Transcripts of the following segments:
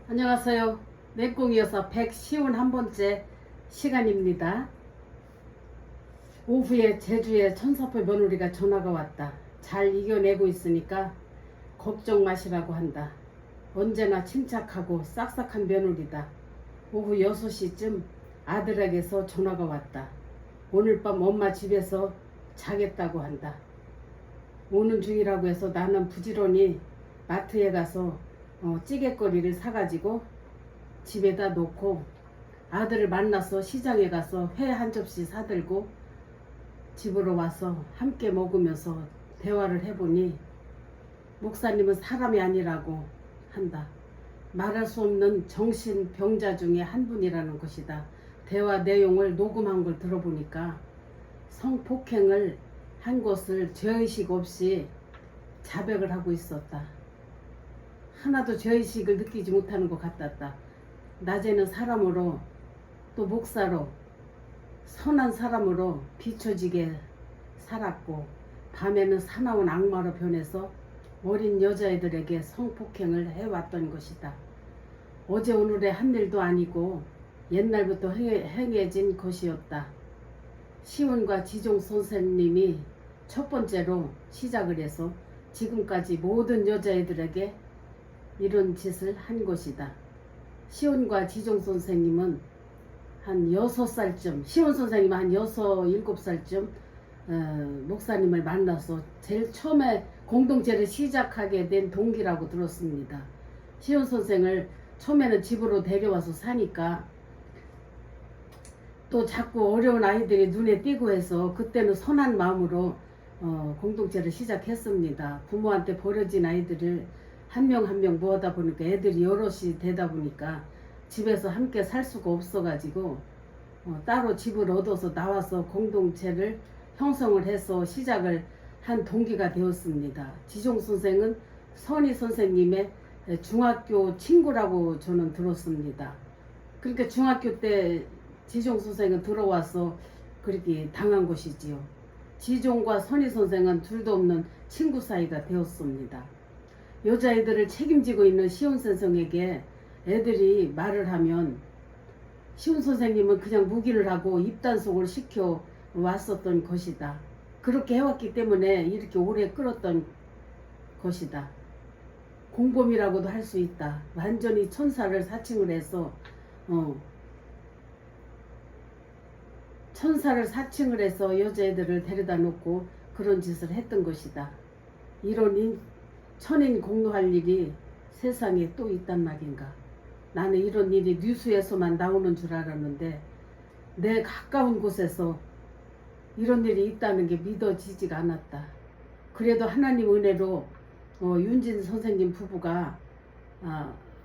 안녕하세요. 내공이어서 151번째 시간입니다. 오후에 제주에 천사표 며느리가 전화가 왔다. 잘 이겨내고 있으니까 걱정 마시라고 한다. 언제나 침착하고 싹싹한 며느리다. 오후 6시쯤 아들에게서 전화가 왔다. 오늘 밤 엄마 집에서 자겠다고 한다. 오는 중이라고 해서 나는 부지런히 마트에 가서 찌개거리를 사가지고 집에다 놓고 아들을 만나서 시장에 가서 회 한 접시 사들고 집으로 와서 함께 먹으면서 대화를 해보니 목사님은 사람이 아니라고 한다. 말할 수 없는 정신병자 중에 한 분이라는 것이다. 대화 내용을 녹음한 걸 들어보니까 성폭행을 한 것을 죄의식 없이 자백을 하고 있었다. 하나도 죄의식을 느끼지 못하는 것 같았다. 낮에는 사람으로 또 목사로 선한 사람으로 비춰지게 살았고 밤에는 사나운 악마로 변해서 어린 여자애들에게 성폭행을 해왔던 것이다. 어제 오늘의 한 일도 아니고 옛날부터 행해진 것이었다. 시온과 지종 선생님이 첫 번째로 시작을 해서 지금까지 모든 여자애들에게 이런 짓을 한 것이다. 시온과 지종 선생님은 한 6살쯤, 시온 선생님은 한 6, 7살쯤 목사님을 만나서 제일 처음에 공동체를 시작하게 된 동기라고 들었습니다. 시온 선생을 처음에는 집으로 데려와서 사니까 또 자꾸 어려운 아이들이 눈에 띄고 해서 그때는 선한 마음으로 공동체를 시작했습니다. 부모한테 버려진 아이들을 한 명 한 명 모아다 보니까 애들이 여럿이 되다 보니까 집에서 함께 살 수가 없어가지고 따로 집을 얻어서 나와서 공동체를 형성을 해서 시작을 한 동기가 되었습니다. 지종 선생은 선희 선생님의 중학교 친구라고 저는 들었습니다. 그러니까 중학교 때 지종 선생은 들어와서 그렇게 당한 것이지요. 지종과 선희 선생은 둘도 없는 친구 사이가 되었습니다. 여자애들을 책임지고 있는 시온 선생에게 애들이 말을 하면 시온 선생님은 그냥 무기를 하고 입단속을 시켜 왔었던 것이다. 그렇게 해왔기 때문에 이렇게 오래 끌었던 것이다. 공범이라고도 할 수 있다. 완전히 천사를 사칭을 해서 천사를 사칭을 해서 여자애들을 데려다 놓고 그런 짓을 했던 것이다. 이런 천인 공로할 일이 세상에 또 있단 말인가. 나는 이런 일이 뉴스에서만 나오는 줄 알았는데 내 가까운 곳에서 이런 일이 있다는 게 믿어지지가 않았다. 그래도 하나님 은혜로 윤진 선생님 부부가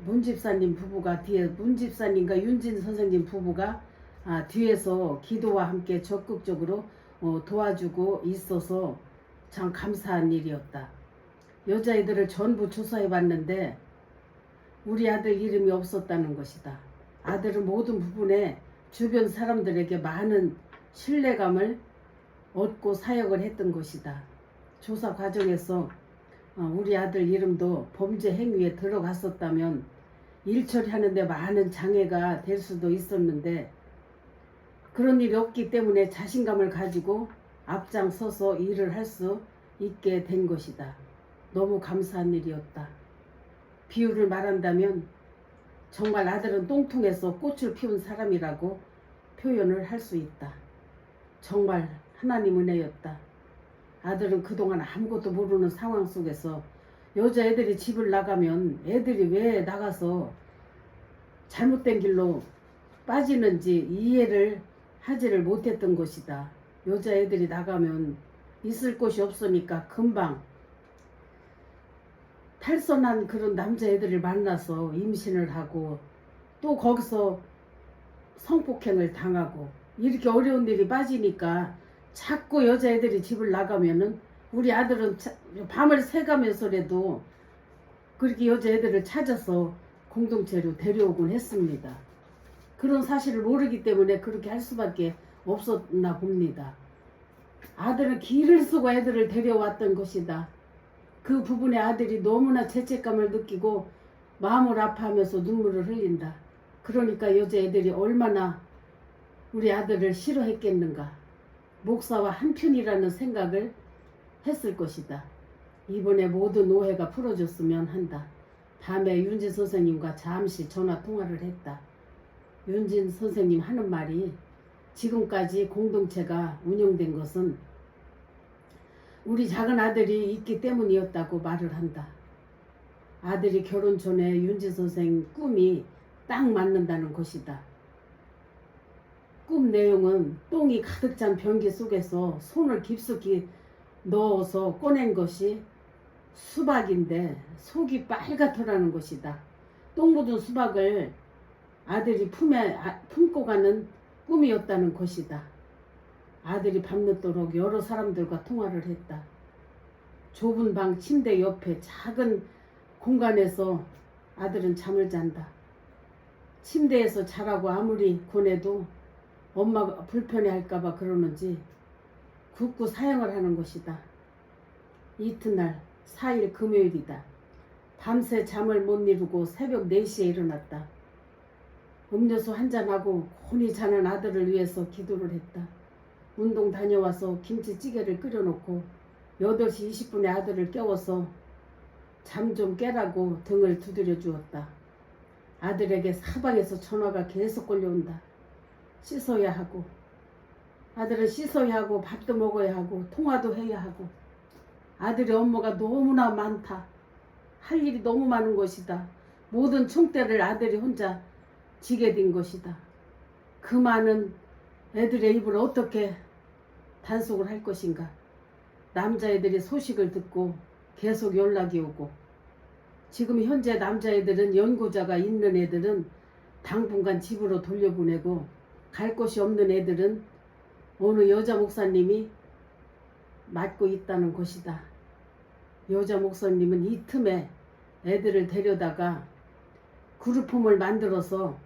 문집사님 부부가 뒤에 문집사님과 윤진 선생님 부부가 뒤에서 기도와 함께 적극적으로 도와주고 있어서 참 감사한 일이었다. 여자애들을 전부 조사해 봤는데 우리 아들 이름이 없었다는 것이다. 아들은 모든 부분에 주변 사람들에게 많은 신뢰감을 얻고 사역을 했던 것이다. 조사 과정에서 우리 아들 이름도 범죄 행위에 들어갔었다면 일 처리하는데 많은 장애가 될 수도 있었는데 그런 일이 없기 때문에 자신감을 가지고 앞장서서 일을 할 수 있게 된 것이다. 너무 감사한 일이었다. 비유를 말한다면 정말 아들은 똥통에서 꽃을 피운 사람이라고 표현을 할 수 있다. 정말 하나님 은혜였다. 아들은 그동안 아무것도 모르는 상황 속에서 여자애들이 집을 나가면 애들이 왜 나가서 잘못된 길로 빠지는지 이해를 하지를 못했던 것이다. 여자애들이 나가면 있을 곳이 없으니까 금방 탈선한 그런 남자애들을 만나서 임신을 하고 또 거기서 성폭행을 당하고 이렇게 어려운 일이 빠지니까 자꾸 여자애들이 집을 나가면은 우리 아들은 밤을 새가면서라도 그렇게 여자애들을 찾아서 공동체로 데려오곤 했습니다. 그런 사실을 모르기 때문에 그렇게 할 수밖에 없었나 봅니다. 아들은 길을 쓰고 애들을 데려왔던 것이다. 그 부분에 아들이 너무나 죄책감을 느끼고 마음을 아파하면서 눈물을 흘린다. 그러니까 여자애들이 얼마나 우리 아들을 싫어했겠는가. 목사와 한편이라는 생각을 했을 것이다. 이번에 모든 오해가 풀어졌으면 한다. 밤에 윤진 선생님과 잠시 전화 통화를 했다. 윤진 선생님 하는 말이 지금까지 공동체가 운영된 것은 우리 작은 아들이 있기 때문이었다고 말을 한다. 아들이 결혼 전에 윤진 선생 꿈이 딱 맞는다는 것이다. 꿈 내용은 똥이 가득 찬 변기 속에서 손을 깊숙이 넣어서 꺼낸 것이 수박인데 속이 빨갛더라는 것이다. 똥 묻은 수박을 아들이 품에 품고 가는 꿈이었다는 것이다. 아들이 밤늦도록 여러 사람들과 통화를 했다. 좁은 방 침대 옆에 작은 공간에서 아들은 잠을 잔다. 침대에서 자라고 아무리 권해도 엄마가 불편해할까봐 그러는지 굳고 사양을 하는 것이다. 이튿날 4일 금요일이다. 밤새 잠을 못 이루고 새벽 4시에 일어났다. 음료수 한잔하고 곤히 자는 아들을 위해서 기도를 했다. 운동 다녀와서 김치찌개를 끓여놓고 8시 20분에 아들을 깨워서 잠 좀 깨라고 등을 두드려 주었다. 아들에게 사방에서 전화가 계속 걸려온다. 씻어야 하고, 아들은 씻어야 하고, 밥도 먹어야 하고, 통화도 해야 하고, 아들의 업무가 너무나 많다. 할 일이 너무 많은 것이다. 모든 총대를 아들이 혼자 지게 된 것이다. 그 많은 애들의 입을 어떻게 단속을 할 것인가. 남자애들이 소식을 듣고 계속 연락이 오고, 지금 현재 남자애들은 연고자가 있는 애들은 당분간 집으로 돌려보내고, 갈 곳이 없는 애들은 어느 여자 목사님이 맡고 있다는 것이다. 여자 목사님은 이 틈에 애들을 데려다가 그룹홈을 만들어서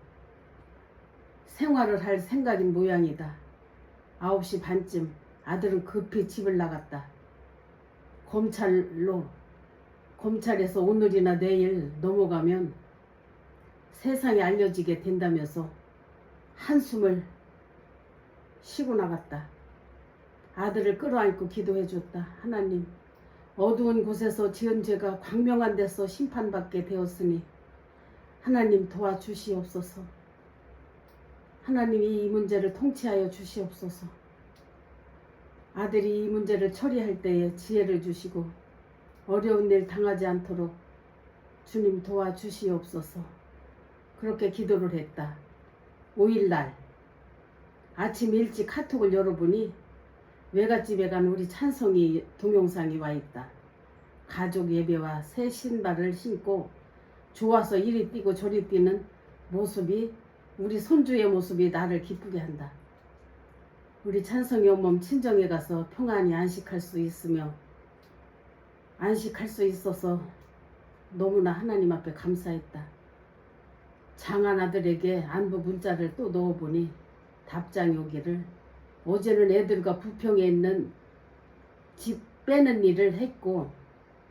생활을 할 생각인 모양이다. 9시 반쯤 아들은 급히 집을 나갔다. 검찰에서 오늘이나 내일 넘어가면 세상에 알려지게 된다면서 한숨을 쉬고 나갔다. 아들을 끌어안고 기도해 줬다. 하나님, 어두운 곳에서 지은 죄가 광명한 데서 심판받게 되었으니 하나님 도와주시옵소서. 하나님이 이 문제를 통치하여 주시옵소서. 아들이 이 문제를 처리할 때에 지혜를 주시고 어려운 일 당하지 않도록 주님 도와주시옵소서. 그렇게 기도를 했다. 5일날 아침 일찍 카톡을 열어보니 외갓집에 간 우리 찬성이 동영상이 와있다. 가족 예배와 새 신발을 신고 좋아서 이리 뛰고 저리 뛰는 모습이, 우리 손주의 모습이 나를 기쁘게 한다. 우리 찬성이 온몸 친정에 가서 평안히 안식할 수 있어서 너무나 하나님 앞에 감사했다. 장한 아들에게 안부 문자를 또 넣어보니 답장이 오기를, 어제는 애들과 부평에 있는 집 빼는 일을 했고,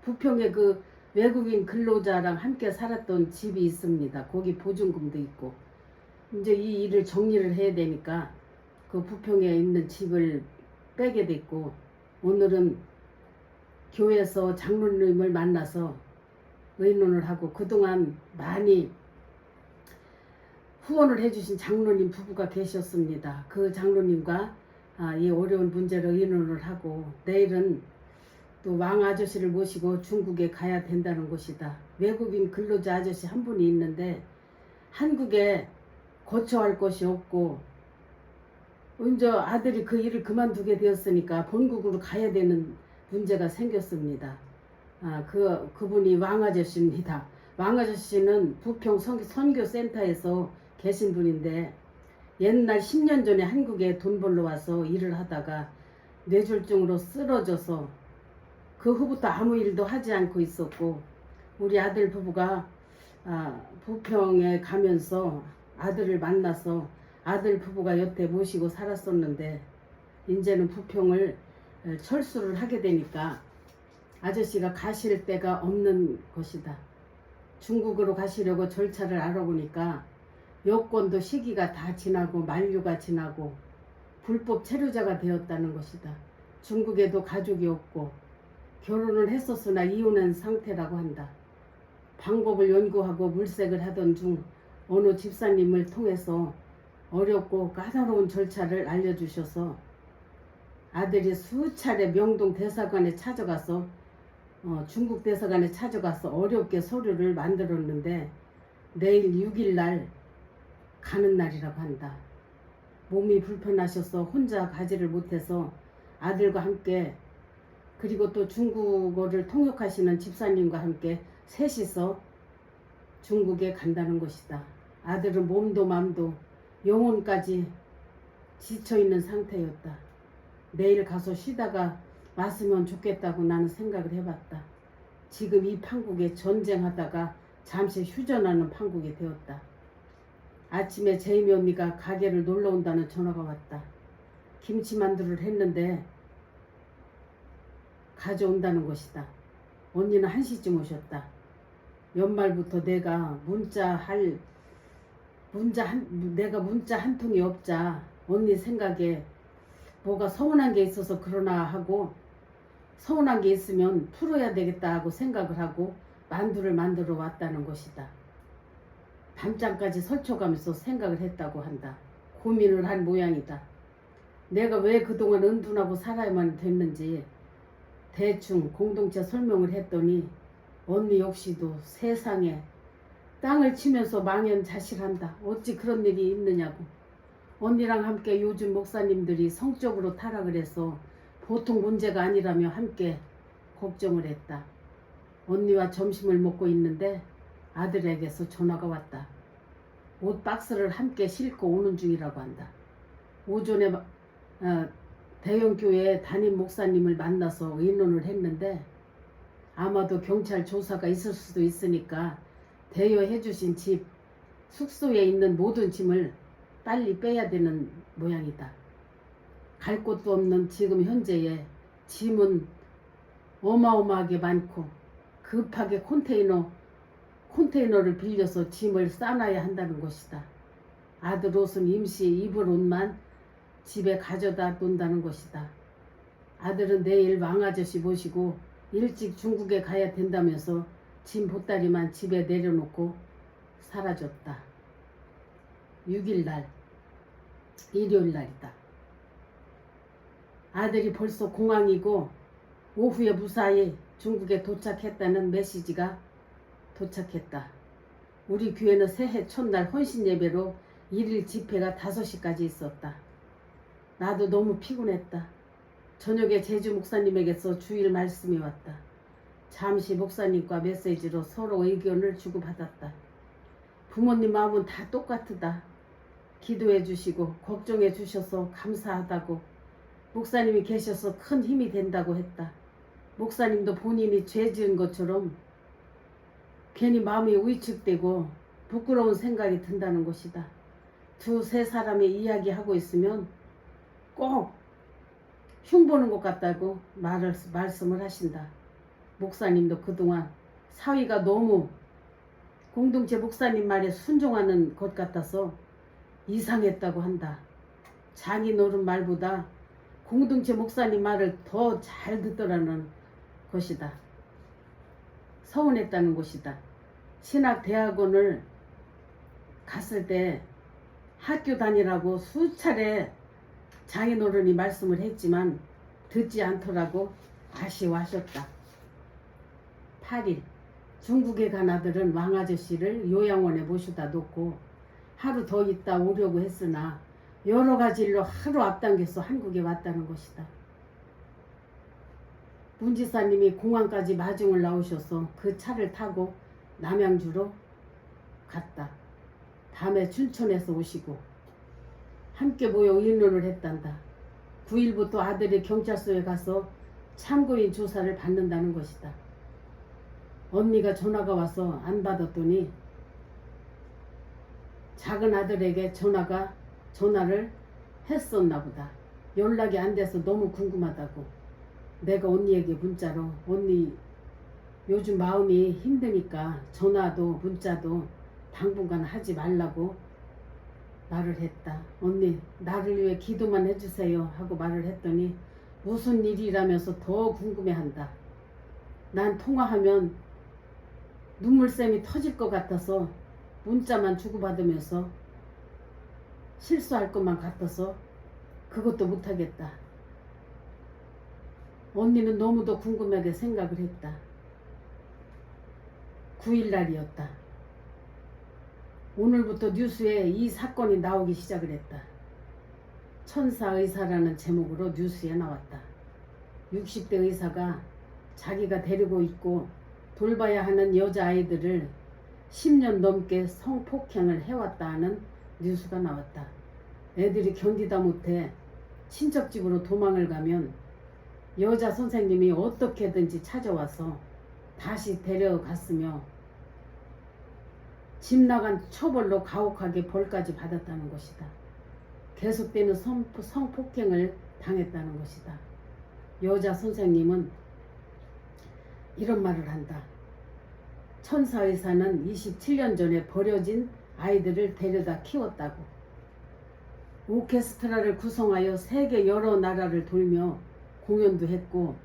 부평에 그 외국인 근로자랑 함께 살았던 집이 있습니다. 거기 보증금도 있고, 이제 이 일을 정리를 해야 되니까 그 부평에 있는 집을 빼게 됐고, 오늘은 교회에서 장로님을 만나서 의논을 하고, 그동안 많이 후원을 해주신 장로님 부부가 계셨습니다. 그 장로님과 이 어려운 문제를 의논을 하고, 내일은 또 왕 아저씨를 모시고 중국에 가야 된다는 것이다. 외국인 근로자 아저씨 한 분이 있는데 한국에 거처할 곳이 없고, 이제 아들이 그 일을 그만두게 되었으니까 본국으로 가야 되는 문제가 생겼습니다. 그분이 왕 아저씨입니다. 왕 아저씨는 부평 선교센터에서 계신 분인데, 옛날 10년 전에 한국에 돈 벌러 와서 일을 하다가 뇌졸중으로 쓰러져서 그 후부터 아무 일도 하지 않고 있었고, 우리 아들 부부가 부평에 가면서 아들을 만나서 아들 부부가 여태 모시고 살았었는데, 이제는 부평을 철수를 하게 되니까 아저씨가 가실 데가 없는 것이다. 중국으로 가시려고 절차를 알아보니까 여권도 시기가 다 지나고 만류가 지나고 불법 체류자가 되었다는 것이다. 중국에도 가족이 없고 결혼을 했었으나 이혼한 상태라고 한다. 방법을 연구하고 물색을 하던 중 어느 집사님을 통해서 어렵고 까다로운 절차를 알려주셔서 아들이 수차례 명동 대사관에 찾아가서 중국 대사관에 찾아가서 어렵게 서류를 만들었는데 내일 6일 날 가는 날이라고 한다. 몸이 불편하셔서 혼자 가지를 못해서 아들과 함께 그리고 또 중국어를 통역하시는 집사님과 함께 셋이서 중국에 간다는 것이다. 아들은 몸도 맘도 영혼까지 지쳐있는 상태였다. 내일 가서 쉬다가 왔으면 좋겠다고 나는 생각을 해봤다. 지금 이 판국에 전쟁하다가 잠시 휴전하는 판국이 되었다. 아침에 제이미 언니가 가게를 놀러 온다는 전화가 왔다. 김치만두를 했는데 가져온다는 것이다. 언니는 1시쯤 오셨다. 연말부터 내가 문자 한 통이 없자 언니 생각에 뭐가 서운한 게 있어서 그러나 하고 서운한 게 있으면 풀어야 되겠다 하고 생각을 하고 만두를 만들어 왔다는 것이다. 밤잠까지 설쳐가면서 생각을 했다고 한다. 고민을 한 모양이다. 내가 왜 그동안 은둔하고 살아야만 됐는지 대충 공동체 설명을 했더니 언니 역시도 세상에 땅을 치면서 망연자실한다. 어찌 그런 일이 있느냐고. 언니랑 함께 요즘 목사님들이 성적으로 타락을 해서 보통 문제가 아니라며 함께 걱정을 했다. 언니와 점심을 먹고 있는데 아들에게서 전화가 왔다. 옷 박스를 함께 싣고 오는 중이라고 한다. 오전에 대형교회 담임 목사님을 만나서 의논을 했는데 아마도 경찰 조사가 있을 수도 있으니까 대여해 주신 집 숙소에 있는 모든 짐을 빨리 빼야 되는 모양이다. 갈 곳도 없는 지금 현재에 짐은 어마어마하게 많고 급하게 컨테이너를 빌려서 짐을 싸놔야 한다는 것이다. 아들 옷은 임시 입을 옷만 집에 가져다 놓는다는 것이다. 아들은 내일 왕아저씨 모시고 일찍 중국에 가야 된다면서 짐 보따리만 집에 내려놓고 사라졌다. 6일날 일요일날이다. 아들이 벌써 공항이고 오후에 무사히 중국에 도착했다는 메시지가 도착했다. 우리 교회는 새해 첫날 헌신 예배로 1일 집회가 5시까지 있었다. 나도 너무 피곤했다. 저녁에 제주 목사님에게서 주일 말씀이 왔다. 잠시 목사님과 메시지로 서로 의견을 주고받았다. 부모님 마음은 다 똑같으다. 기도해 주시고 걱정해 주셔서 감사하다고 목사님이 계셔서 큰 힘이 된다고 했다. 목사님도 본인이 죄 지은 것처럼 괜히 마음이 위축되고 부끄러운 생각이 든다는 것이다. 두세 사람이 이야기하고 있으면 꼭 흉보는 것 같다고 말씀을 하신다. 목사님도 그동안 사위가 너무 공동체 목사님 말에 순종하는 것 같아서 이상했다고 한다. 자기 노릇 말보다 공동체 목사님 말을 더 잘 듣더라는 것이다. 서운했다는 것이다. 신학대학원을 갔을 때 학교 다니라고 수차례 장인어른이 말씀을 했지만 듣지 않더라고 아쉬워하셨다. 8일 중국에 간 아들은 왕아저씨를 요양원에 모셔다 놓고 하루 더 있다 오려고 했으나 여러 가지 일로 하루 앞당겨서 한국에 왔다는 것이다. 문지사님이 공항까지 마중을 나오셔서 그 차를 타고 남양주로 갔다. 밤에 춘천에서 오시고 함께 모여 의논을 했단다. 9일부터 아들이 경찰서에 가서 참고인 조사를 받는다는 것이다. 언니가 전화가 와서 안 받았더니 작은 아들에게 전화를 했었나 보다. 연락이 안 돼서 너무 궁금하다고. 내가 언니에게 문자로 언니 요즘 마음이 힘드니까 전화도 문자도 당분간 하지 말라고 말을 했다. 언니 나를 위해 기도만 해주세요 하고 말을 했더니 무슨 일이라면서 더 궁금해한다. 난 통화하면 눈물샘이 터질 것 같아서 문자만 주고받으면서 실수할 것만 같아서 그것도 못하겠다. 언니는 너무도 궁금하게 생각을 했다. 9일날이었다. 오늘부터 뉴스에 이 사건이 나오기 시작을 했다. 천사의사라는 제목으로 뉴스에 나왔다. 60대 의사가 자기가 데리고 있고 돌봐야 하는 여자아이들을 10년 넘게 성폭행을 해왔다 하는 뉴스가 나왔다. 애들이 견디다 못해 친척집으로 도망을 가면 여자 선생님이 어떻게든지 찾아와서 다시 데려갔으며 집 나간 처벌로 가혹하게 벌까지 받았다는 것이다. 계속되는 성폭행을 당했다는 것이다. 여자 선생님은 이런 말을 한다. 천사의사는 27년 전에 버려진 아이들을 데려다 키웠다고. 오케스트라를 구성하여 세계 여러 나라를 돌며 공연도 했고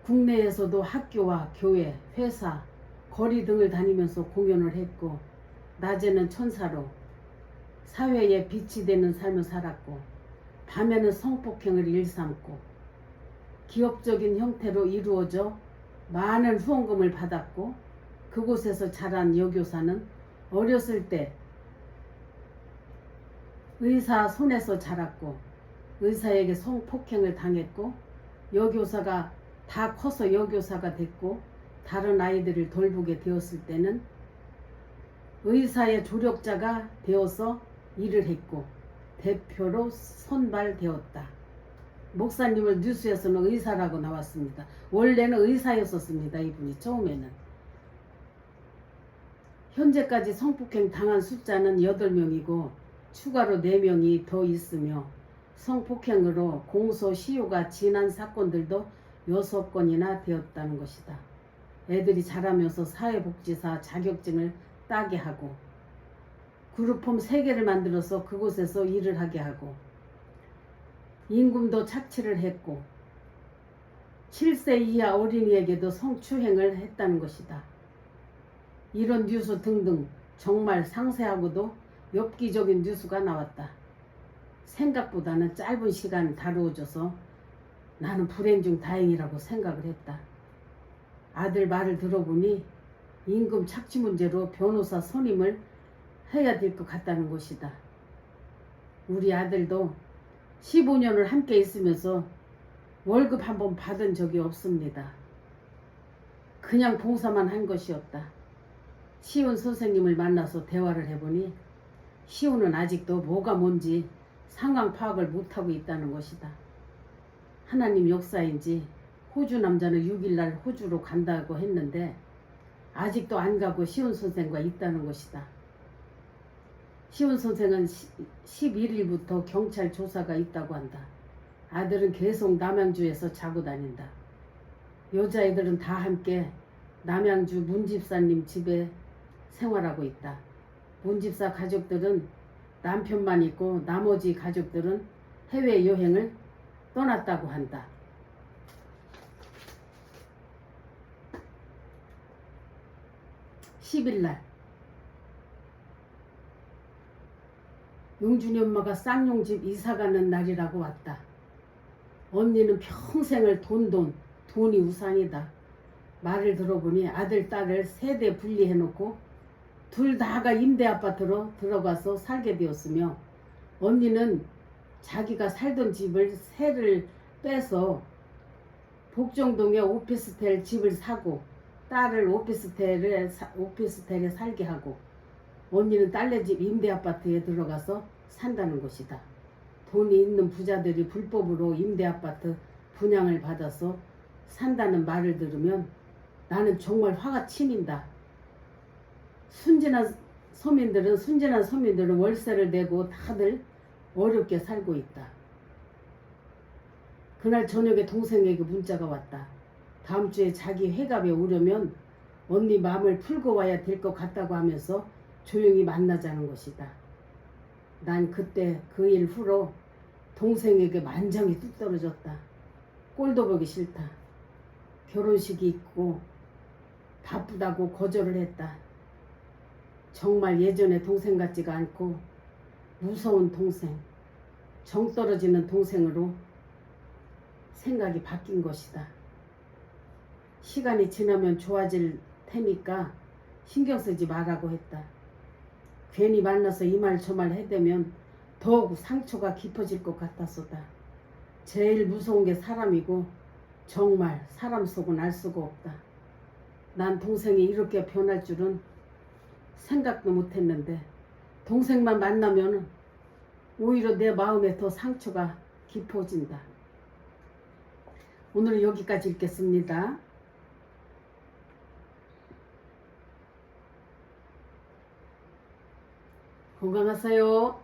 국내에서도 학교와 교회, 회사, 거리 등을 다니면서 공연을 했고 낮에는 천사로 사회에 빛이 되는 삶을 살았고 밤에는 성폭행을 일삼고 기업적인 형태로 이루어져 많은 후원금을 받았고 그곳에서 자란 여교사는 어렸을 때 의사 손에서 자랐고 의사에게 성폭행을 당했고 여교사가 다 커서 여교사가 됐고 다른 아이들을 돌보게 되었을 때는 의사의 조력자가 되어서 일을 했고 대표로 선발되었다. 목사님을 뉴스에서는 의사라고 나왔습니다. 원래는 의사였었습니다. 이분이 처음에는. 현재까지 성폭행 당한 숫자는 8명이고 추가로 4명이 더 있으며 성폭행으로 공소시효가 지난 사건들도 6건이나 되었다는 것이다. 애들이 자라면서 사회복지사 자격증을 따게 하고 그룹홈 3개를 만들어서 그곳에서 일을 하게 하고 임금도 착취를 했고 7세 이하 어린이에게도 성추행을 했다는 것이다. 이런 뉴스 등등 정말 상세하고도 엽기적인 뉴스가 나왔다. 생각보다는 짧은 시간 다루어져서 나는 불행 중 다행이라고 생각을 했다. 아들 말을 들어보니 임금 착취 문제로 변호사 선임을 해야 될 것 같다는 것이다. 우리 아들도 15년을 함께 있으면서 월급 한 번 받은 적이 없습니다. 그냥 봉사만 한 것이었다. 시온 선생님을 만나서 대화를 해보니 시온은 아직도 뭐가 뭔지 상황 파악을 못하고 있다는 것이다. 하나님 역사인지 호주 남자는 6일날 호주로 간다고 했는데 아직도 안 가고 시온 선생과 있다는 것이다. 시온 선생은 11일부터 경찰 조사가 있다고 한다. 아들은 계속 남양주에서 자고 다닌다. 여자애들은 다 함께 남양주 문집사님 집에 생활하고 있다. 문집사 가족들은 남편만 있고 나머지 가족들은 해외여행을 떠났다고 한다. 10일날 용준이 엄마가 쌍용집 이사가는 날이라고 왔다. 언니는 평생을 돈이 우상이다. 말을 들어보니 아들 딸을 세대 분리해놓고 둘 다가 임대아파트로 들어가서 살게 되었으며 언니는 자기가 살던 집을 세를 빼서 복정동에 오피스텔 집을 사고 딸을 오피스텔에 살게 하고 언니는 딸네 집 임대아파트에 들어가서 산다는 것이다. 돈이 있는 부자들이 불법으로 임대아파트 분양을 받아서 산다는 말을 들으면 나는 정말 화가 치민다. 순진한 서민들은 월세를 내고 다들 어렵게 살고 있다. 그날 저녁에 동생에게 문자가 왔다. 다음 주에 자기 회갑에 오려면 언니 마음을 풀고 와야 될 것 같다고 하면서 조용히 만나자는 것이다. 난 그때 그 일 후로 동생에게 만장이 뚝 떨어졌다. 꼴도 보기 싫다. 결혼식이 있고 바쁘다고 거절을 했다. 정말 예전에 동생 같지가 않고 무서운 동생, 정 떨어지는 동생으로 생각이 바뀐 것이다. 시간이 지나면 좋아질 테니까 신경 쓰지 말라고 했다. 괜히 만나서 이 말 저 말 해대면 더욱 상처가 깊어질 것 같았소다. 제일 무서운 게 사람이고 정말 사람 속은 알 수가 없다. 난 동생이 이렇게 변할 줄은 생각도 못했는데 동생만 만나면 오히려 내 마음에 더 상처가 깊어진다. 오늘은 여기까지 읽겠습니다. 건강하세요.